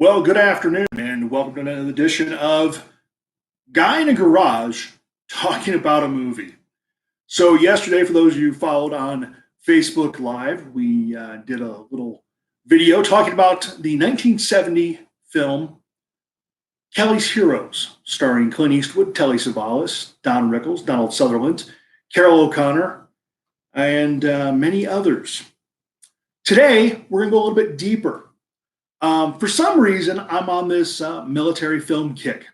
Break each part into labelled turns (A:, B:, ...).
A: Well, good afternoon, and welcome to another edition of Guy in a Garage talking about a movie. So, yesterday, for those of you who followed on Facebook Live, we did a little video talking about the 1970 film Kelly's Heroes, starring Clint Eastwood, Telly Savalas, Don Rickles, Donald Sutherland, Carol O'Connor, and many others. Today, we're going to go a little bit deeper. For some reason, I'm on this military film kick.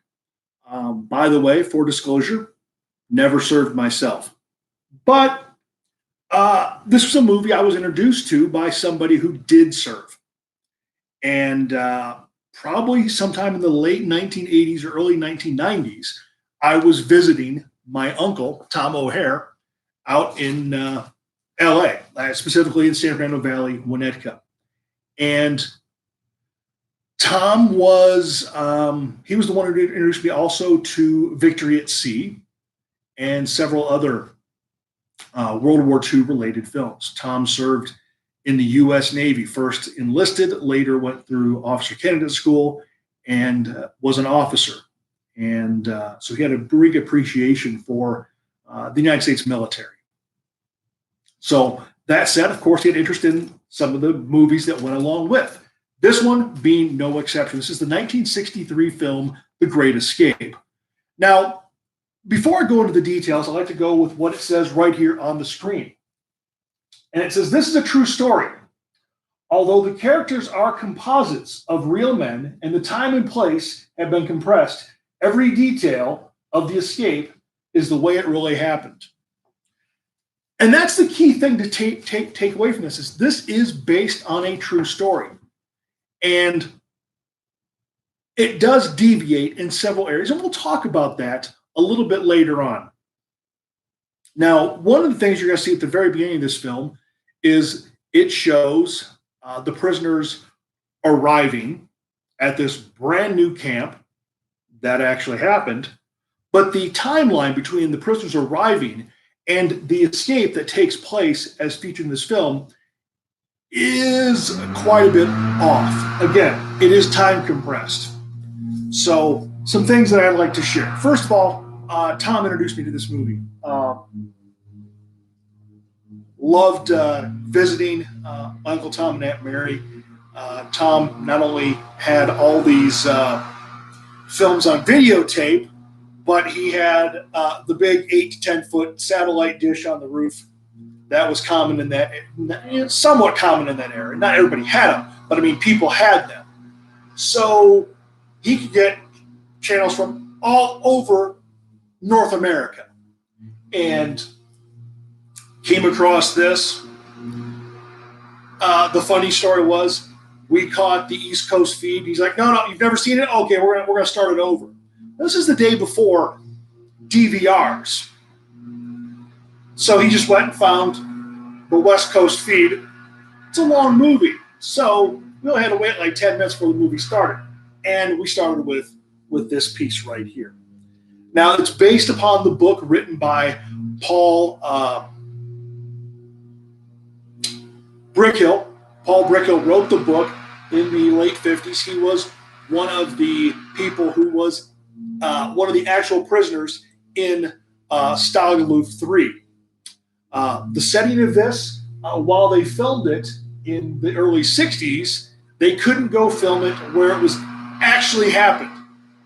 A: By the way, for disclosure, never served myself. But this was a movie I was introduced to by somebody who did serve. And probably sometime in the late 1980s or early 1990s, I was visiting my uncle, Tom O'Hare, out in LA, specifically in San Fernando Valley, Winnetka. And Tom was, he was the one who introduced me also to Victory at Sea and several other World War II related films. Tom served in the U.S. Navy, first enlisted, later went through officer candidate school and was an officer. And so he had a big appreciation for the United States military. So that said, of course, he had interest in some of the movies that went along with. This one being no exception. This is the 1963 film, The Great Escape. Now, before I go into the details, I'd like to go with what it says right here on the screen. And it says, "This is a true story. Although the characters are composites of real men and the time and place have been compressed, every detail of the escape is the way it really happened." And that's the key thing to take away from this, is this is based on a true story. And it does deviate in several areas, and we'll talk about that a little bit later on. Now, one of the things you're going to see at the very beginning of this film is it shows the prisoners arriving at this brand new camp that actually happened, but the timeline between the prisoners arriving and the escape that takes place as featured in this film is quite a bit off. Again, it is time compressed. So some things that I'd like to share. First of all, Tom introduced me to this movie. Loved visiting Uncle Tom and Aunt Mary. Tom not only had all these films on videotape, but he had the big 8 to 10 foot satellite dish on the roof. That was common in that, somewhat common in that area. Not everybody had them, but I mean, people had them. So he could get channels from all over North America. And came across this. The funny story was, we caught the East Coast feed. He's like, no, you've never seen it? Okay, we're gonna start it over. This is the day before DVRs. So he just went and found the West Coast feed. It's a long movie. So we only had to wait like 10 minutes before the movie started. And we started with this piece right here. Now, it's based upon the book written by Paul Brickhill. Paul Brickhill wrote the book in the late 50s. He was one of the people who was one of the actual prisoners in Stalag Luft 3. The setting of this, while they filmed it in the early 60s, they couldn't go film it where it was actually happened.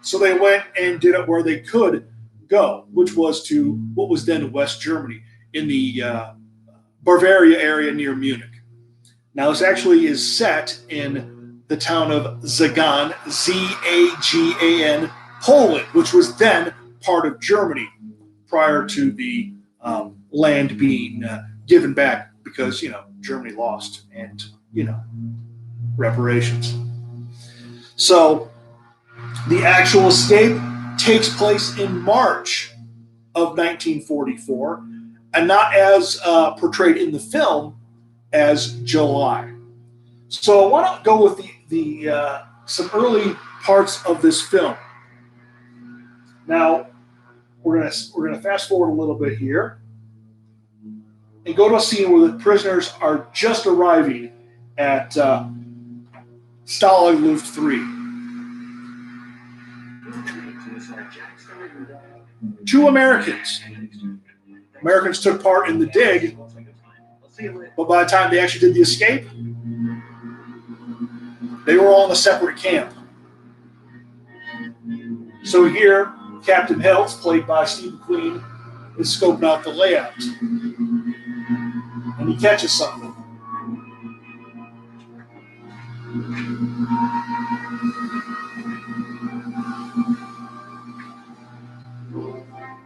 A: So they went and did it where they could go, which was to what was then West Germany, in the Bavaria area near Munich. Now, this actually is set in the town of Zagan, Z-A-G-A-N, Poland, which was then part of Germany prior to the land being given back because, Germany lost and, reparations. So the actual escape takes place in March of 1944, and not as portrayed in the film as July. So I want to go with the some early parts of this film. Now we're gonna fast forward a little bit here and go to a scene where the prisoners are just arriving at Stalag Luft 3. Two Americans. Americans took part in the dig, but by the time they actually did the escape, they were all in a separate camp. So here, Captain Hiltz, played by Steve McQueen, is scoping out the layout. And he catches something.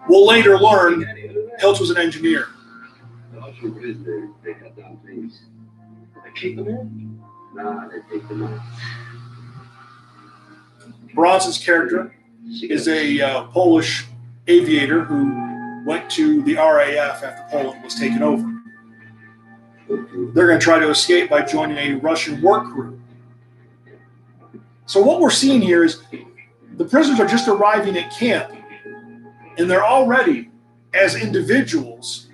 A: We'll later learn Hiltz was an engineer. Bronson's character is a Polish aviator who went to the RAF after Poland was taken over. They're going to try to escape by joining a Russian work crew. So what we're seeing here is the prisoners are just arriving at camp, and they're already, as individuals,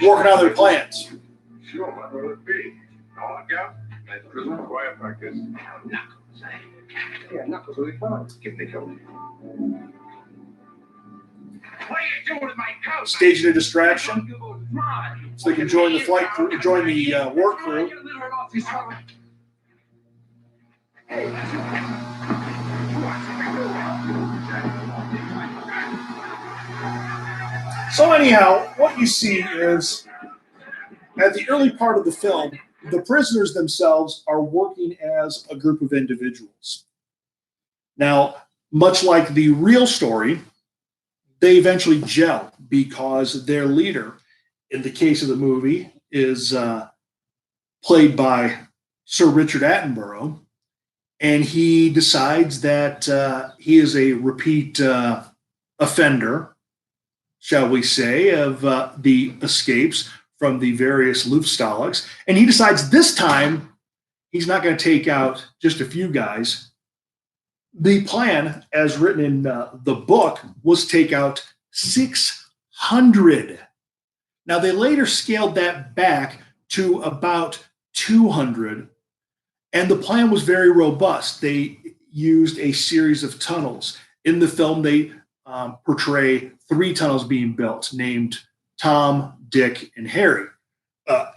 A: working out their plans. Staging a distraction so they can join the flight crew, join the work crew. So anyhow, what you see is, at the early part of the film, the prisoners themselves are working as a group of individuals. Now, much like the real story, they eventually gel because their leader, in the case of the movie, is played by Sir Richard Attenborough, and he decides that he is a repeat offender, shall we say, of the escapes from the various Luftstalags. And he decides this time he's not going to take out just a few guys. The plan, as written in the book, was take out 600. Now, they later scaled that back to about 200, and the plan was very robust. They used a series of tunnels. In the film, they portray 3 tunnels being built, named Tom, Dick, and Harry.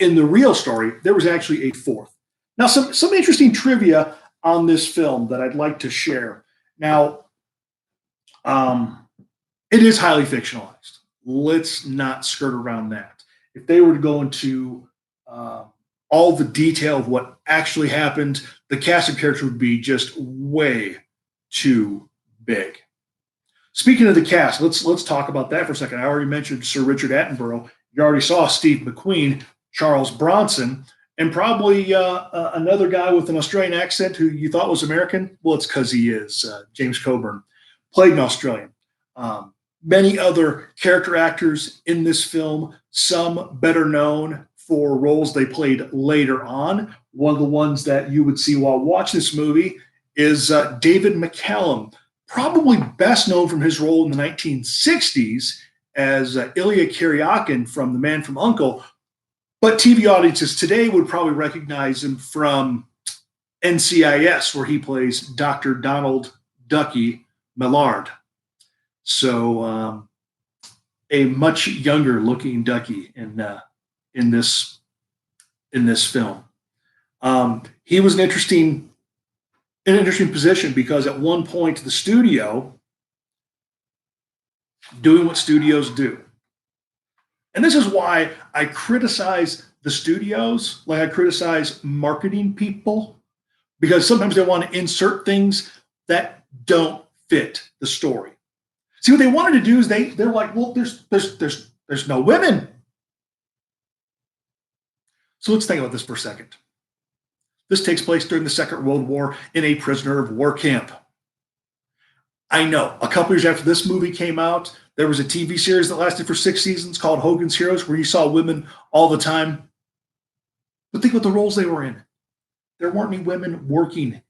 A: In the real story, there was actually a 4th. Now, some interesting trivia on this film that I'd like to share. Now, it is highly fictionalized. Let's not skirt around that. If they were to go into all the detail of what actually happened, the cast of characters would be just way too big. Speaking of the cast, let's talk about that for a second. I already mentioned Sir Richard Attenborough. You already saw Steve McQueen, Charles Bronson, and probably another guy with an Australian accent who you thought was American. Well, it's because he is. James Coburn played an Australian. Many other character actors in this film, some better known for roles they played later on. One of the ones that you would see while watching this movie is David McCallum, probably best known from his role in the 1960s as Ilya Kuryakin from The Man from U.N.C.L.E., but TV audiences today would probably recognize him from NCIS, where he plays Dr. Donald Ducky Millard. So a much younger looking Ducky in this film. He was in an interesting position because at one point the studio, doing what studios do. And this is why I criticize the studios, like I criticize marketing people, because sometimes they want to insert things that don't fit the story. See, what they wanted to do is they're like, well, there's no women. So let's think about this for a second. This takes place during the Second World War in a prisoner of war camp. I know, a couple years after this movie came out, there was a TV series that lasted for 6 seasons called Hogan's Heroes, where you saw women all the time. But think about the roles they were in. There weren't any women working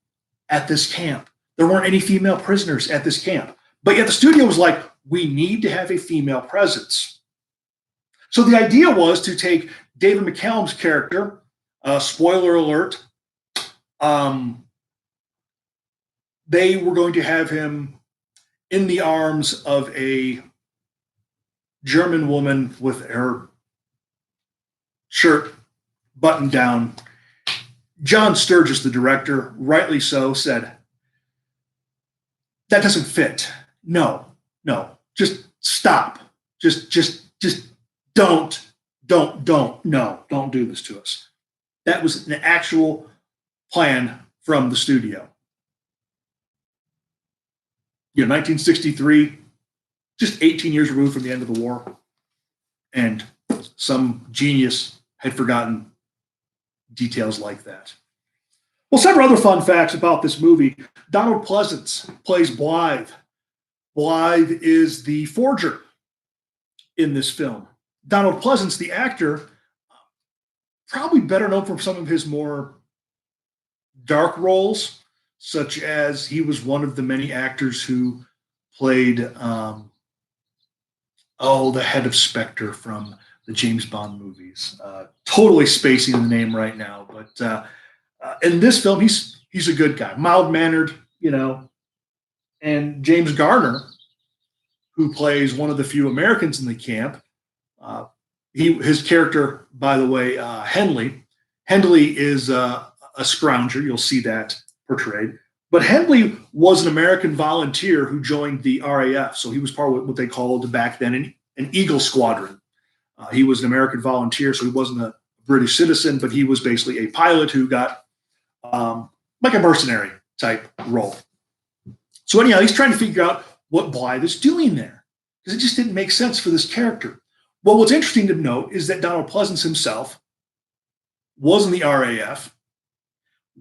A: at this camp. There weren't any female prisoners at this camp. But yet the studio was like, we need to have a female presence. So the idea was to take David McCallum's character, spoiler alert, they were going to have him in the arms of a German woman with her shirt buttoned down. John Sturges, the director, rightly so, said, that doesn't fit. No, just stop. Just don't do this to us. That was an actual plan from the studio. 1963, just 18 years removed from the end of the war, and some genius had forgotten details like that. Well, several other fun facts about this movie. Donald Pleasance plays Blyth. Blyth is the forger in this film. Donald Pleasance, the actor, probably better known from some of his more dark roles, such as he was one of the many actors who played the head of Spectre from the James Bond movies. Totally spacing the name right now, but in this film, he's a good guy, mild-mannered, And James Garner, who plays one of the few Americans in the camp, his character, by the way, Henley is a scrounger. You'll see that portrayed. But Henley was an American volunteer who joined the RAF, so he was part of what they called back then an Eagle Squadron. He was an American volunteer, so he wasn't a British citizen, but he was basically a pilot who got like a mercenary type role. So anyhow, he's trying to figure out what Blyth is doing there, because it just didn't make sense for this character. Well, what's interesting to note is that Donald Pleasance himself was in the RAF,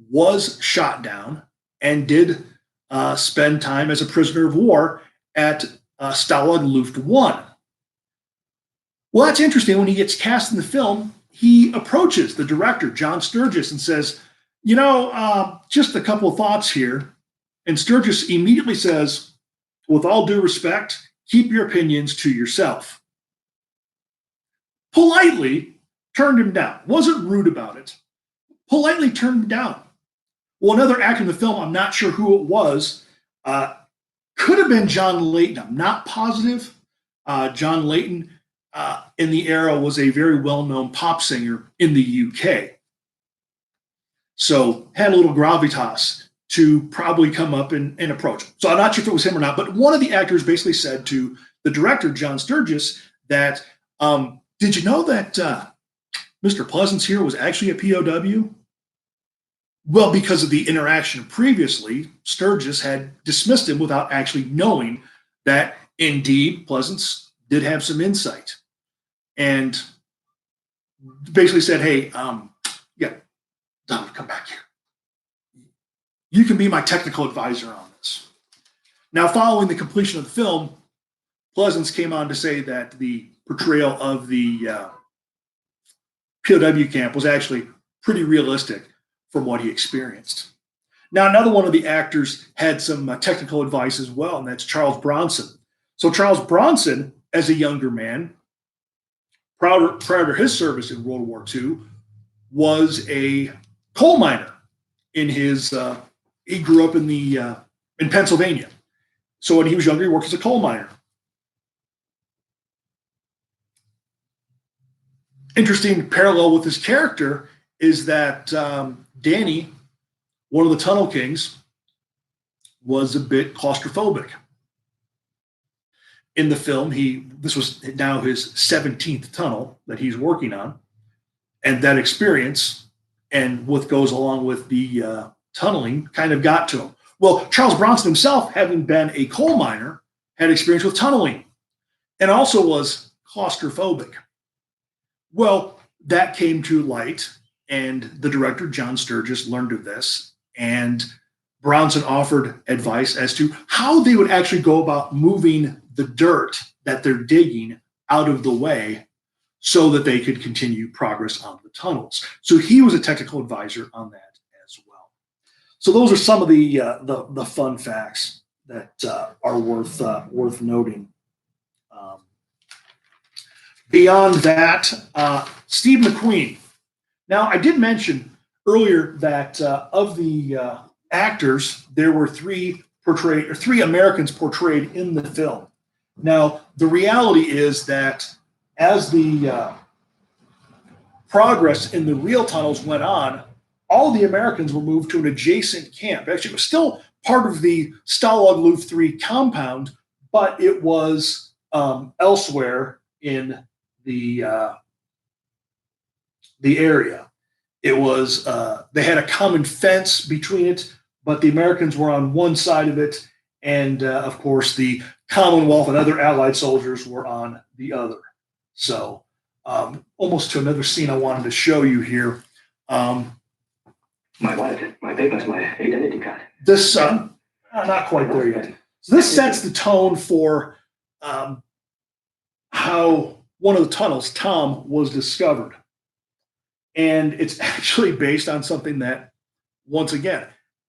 A: was shot down, and did spend time as a prisoner of war at Stalag Luft 1. Well, that's interesting. When he gets cast in the film, he approaches the director, John Sturges, and says, just a couple of thoughts here. And Sturges immediately says, with all due respect, keep your opinions to yourself. Politely turned him down. Wasn't rude about it. Politely turned him down. Well, another actor in the film, I'm not sure who it was, could have been John Layton. I'm not positive. John Layton in the era was a very well-known pop singer in the UK. So had a little gravitas to probably come up and approach him. So I'm not sure if it was him or not, but one of the actors basically said to the director, John Sturges, that, did you know that Mr. Pleasance here was actually a POW? Well, because of the interaction previously, Sturges had dismissed him without actually knowing that indeed Pleasance did have some insight. And basically said, hey, Donald, come back here. You can be my technical advisor on this. Now, following the completion of the film, Pleasance came on to say that the portrayal of the POW camp was actually pretty realistic from what he experienced. Now, another one of the actors had some technical advice as well, and that's Charles Bronson. So Charles Bronson, as a younger man, prior to his service in World War II, was a coal miner. He grew up in Pennsylvania. So when he was younger, he worked as a coal miner. Interesting parallel with his character is that Danny, one of the Tunnel Kings, was a bit claustrophobic. In the film, this was now his 17th tunnel that he's working on, and that experience and what goes along with the tunneling kind of got to him. Well, Charles Bronson himself, having been a coal miner, had experience with tunneling and also was claustrophobic. Well, that came to light, and the director, John Sturges, learned of this, and Bronson offered advice as to how they would actually go about moving the dirt that they're digging out of the way so that they could continue progress on the tunnels. So he was a technical advisor on that as well. So those are some of the fun facts that are worth noting. Beyond that, Steve Mcqueen. Now, I did mention earlier that of the actors, there were three Americans portrayed in the film. Now, the reality is that as the progress in the real tunnels went on, all the Americans were moved to an adjacent camp. Actually, it was still part of the Stalag Luft 3 compound, but it was elsewhere in the area. It was they had a common fence between it, but the Americans were on one side of it, and of course the Commonwealth and other Allied soldiers were on the other. So almost to another scene I wanted to show you here.
B: My wallet, my papers, my identity card.
A: This not quite there yet. So this sets the tone for how one of the tunnels, Tom, was discovered. And it's actually based on something that, once again,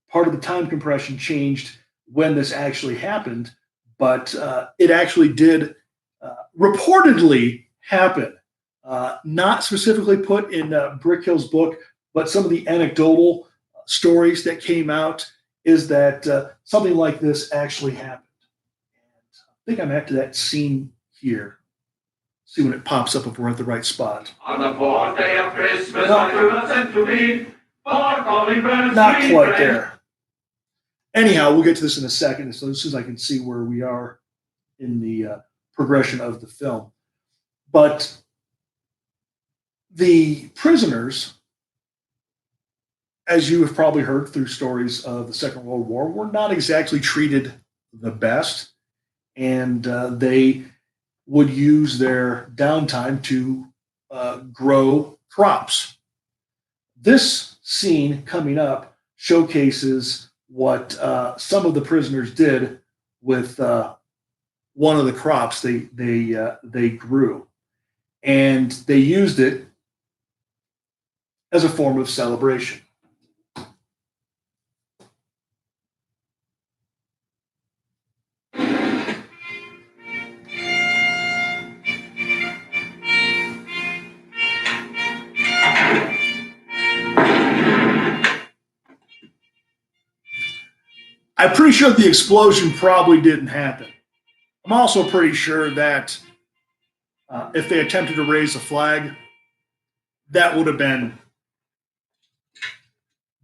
A: part of the time compression changed when this actually happened, but it actually did reportedly happen. Not specifically put in Brickhill's book, but some of the anecdotal stories that came out is that something like this actually happened. And I think I'm after that scene here. See when it pops up if we're at the right spot.
C: On the fourth day of Christmas, my true love sent to me, for calling birds.
A: Not quite there. Anyhow, we'll get to this in a second, so as soon as I can see where we are in the progression of the film. But the prisoners, as you have probably heard through stories of the Second World War, were not exactly treated the best, and they would use their downtime to grow crops. This scene coming up showcases what some of the prisoners did with one of the crops they grew, and they used it as a form of celebration. I'm pretty sure the explosion probably didn't happen. I'm also pretty sure that if they attempted to raise a flag, that would have been.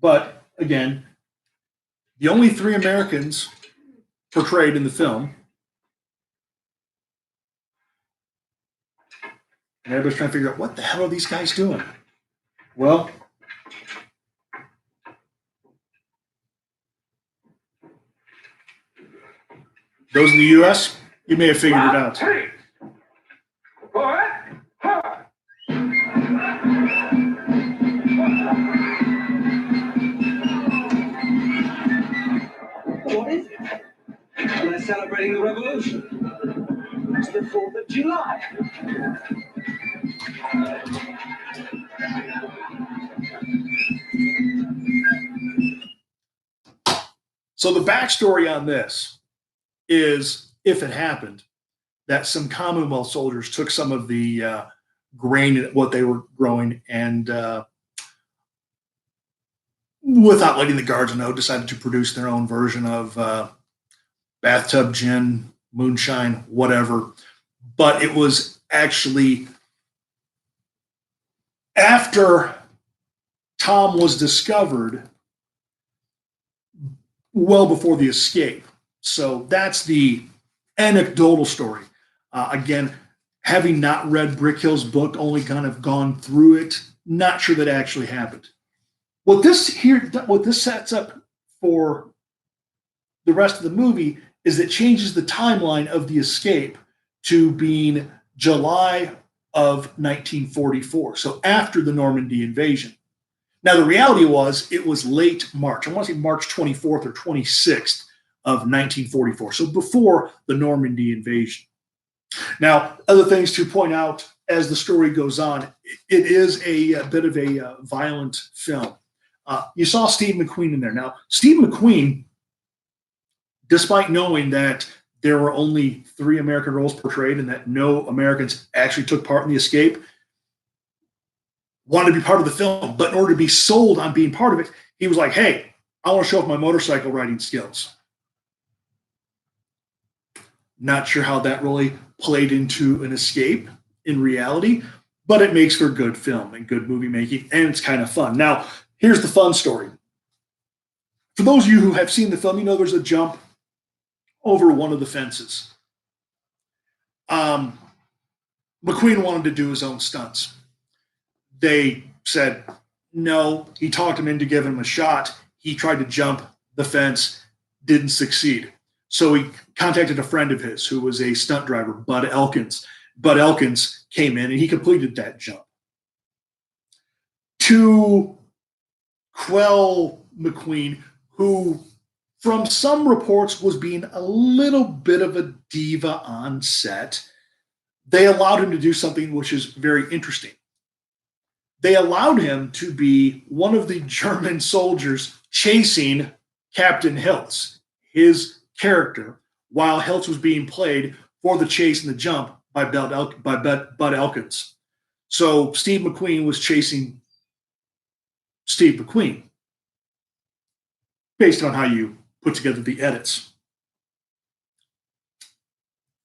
A: But again, the only three Americans portrayed in the film, and everybody's trying to figure out what the hell are these guys doing? Well, those in the U.S., you may have figured it out.
B: What is it? They're celebrating the revolution. It's the 4th of July.
A: So the backstory on this is, if it happened, that some Commonwealth soldiers took some of the grain, what they were growing, and without letting the guards know, decided to produce their own version of bathtub gin, moonshine, whatever. But it was actually after Tom was discovered, well before the escape. So that's the anecdotal story. Again, having not read Brickhill's book, only kind of gone through it, not sure that actually happened. What this sets up for the rest of the movie is it changes the timeline of the escape to being July of 1944, so after the Normandy invasion. Now, the reality it was late March. I want to say March 24th or 26th of 1944, so before the Normandy invasion. Now, other things to point out as the story goes on, it is a bit of a violent film. You saw Steve Mcqueen in there. Now, Steve Mcqueen, despite knowing that there were only 3 American roles portrayed and that no Americans actually took part in the escape, wanted to be part of the film. But in order to be sold on being part of it, he was like, hey, I want to show off my motorcycle riding skills. Not sure how that really played into an escape in reality, but it makes for good film and good movie making, and it's kind of fun. Now, here's the fun story. For those of you who have seen the film, you know there's a jump over one of the fences. Mcqueen wanted to do his own stunts. They said no. He talked him into giving him a shot. He tried to jump the fence, didn't succeed. So he contacted a friend of his who was a stunt driver, Bud Elkins. Bud Elkins came in and he completed that jump. To quell Mcqueen, who from some reports was being a little bit of a diva on set, they allowed him to do something which is very interesting. They allowed him to be one of the German soldiers chasing Captain Hiltz, his character, while Hiltz was being played for the chase and the jump by Bud Elkins. So Steve McQueen was chasing Steve McQueen, based on how you put together the edits.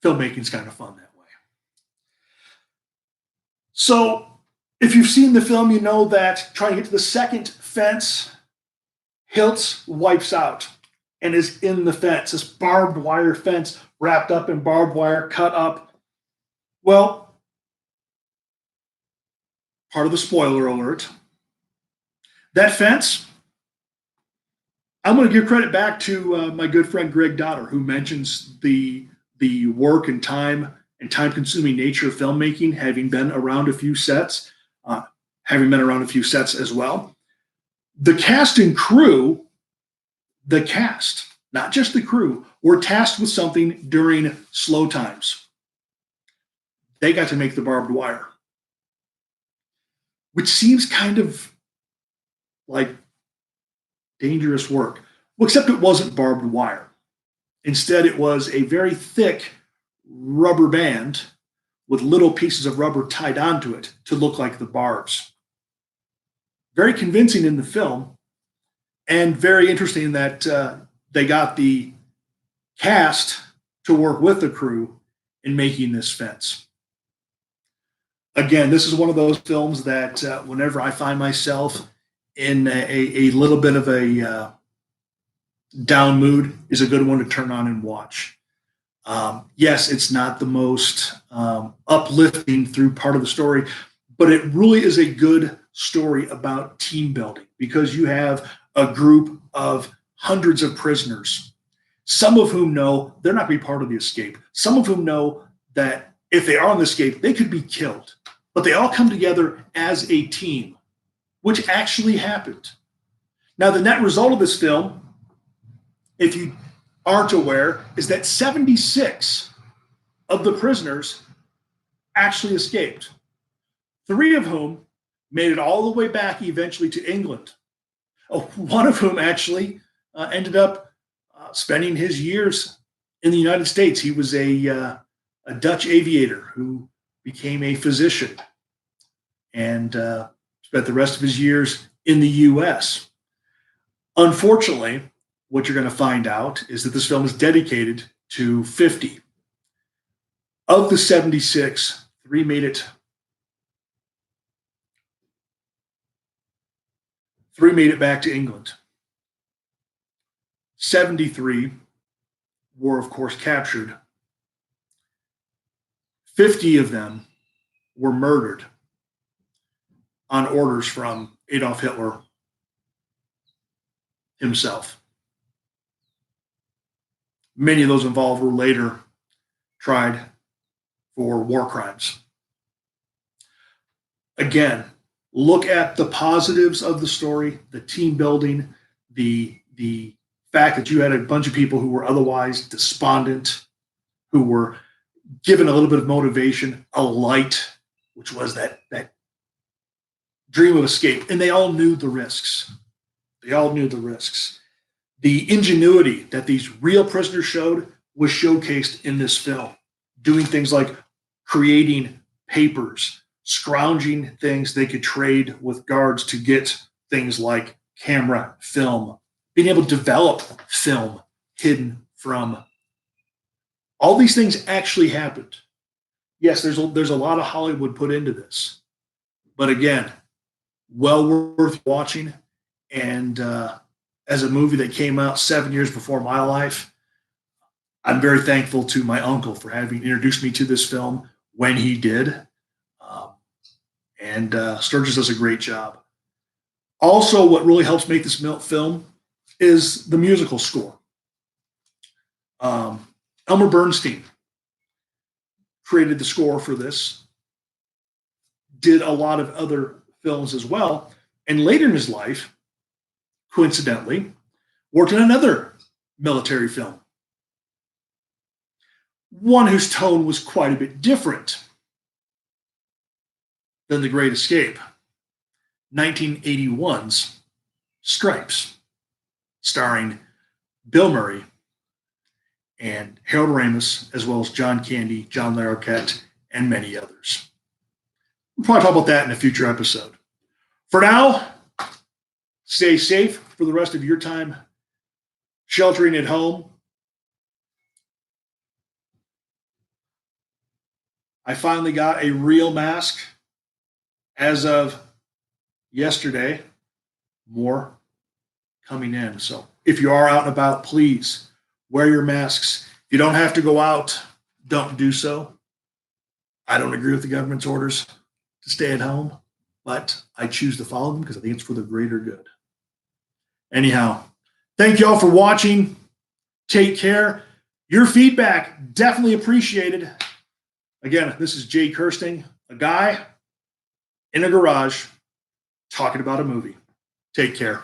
A: Filmmaking's kind of fun that way. So if you've seen the film, you know that trying to get to the second fence, Hiltz wipes out and is in the fence, this barbed wire fence wrapped up in barbed wire, cut up. Well, part of the spoiler alert, that fence, I'm going to give credit back to my good friend Greg Dotter, who mentions the work and time-consuming nature of filmmaking, having been around a few sets, as well. The cast and crew, not just the crew, were tasked with something during slow times. They got to make the barbed wire, which seems kind of like dangerous work. Well, except it wasn't barbed wire. Instead, it was a very thick rubber band with little pieces of rubber tied onto it to look like the barbs. Very convincing in the film, and very interesting that they got the cast to work with the crew in making this fence. Again, this is one of those films that whenever I find myself in a little bit of a down mood, is a good one to turn on and watch. Yes, it's not the most uplifting through part of the story, but it really is a good story about team building, because you have a group of hundreds of prisoners, some of whom know they're not going to be part of the escape, some of whom know that if they are on the escape, they could be killed, but they all come together as a team, which actually happened. Now, the net result of this film, if you aren't aware, is that 76 of the prisoners actually escaped, 3 of whom made it all the way back eventually to England. One of whom actually ended up spending his years in the United States. He was a Dutch aviator who became a physician and spent the rest of his years in the U.S. Unfortunately, what you're going to find out is that this film is dedicated to 50. Of the 76, 3 made it. 3 made it back to England. 73 were, of course, captured. 50 of them were murdered on orders from Adolf Hitler himself. Many of those involved were later tried for war crimes. Again, look at the positives of the story, the team building, the fact that you had a bunch of people who were otherwise despondent, who were given a little bit of motivation, a light, which was that dream of escape. And they all knew the risks. The ingenuity that these real prisoners showed was showcased in this film, doing things like creating papers, scrounging things they could trade with guards to get things like camera, film, being able to develop film hidden from. All these things actually happened. Yes, there's a lot of Hollywood put into this. But again, well worth watching. And as a movie that came out 7 years before my life, I'm very thankful to my uncle for having introduced me to this film when he did. And Sturges does a great job. Also, what really helps make this film is the musical score. Elmer Bernstein created the score for this, did a lot of other films as well, and later in his life, coincidentally, worked in another military film. One whose tone was quite a bit different than The Great Escape, 1981's Stripes, starring Bill Murray and Harold Ramis, as well as John Candy, John Larroquette, and many others. We'll probably talk about that in a future episode. For now, stay safe for the rest of your time sheltering at home. I finally got a real mask as of yesterday. More coming in. So if you are out and about, please wear your masks. If you don't have to go out, don't do so. I don't agree with the government's orders to stay at home, but I choose to follow them because I think it's for the greater good. Anyhow, thank you all for watching. Take care. Your feedback, definitely appreciated. Again, this is Jay Kirsting, a guy in a garage talking about a movie. Take care.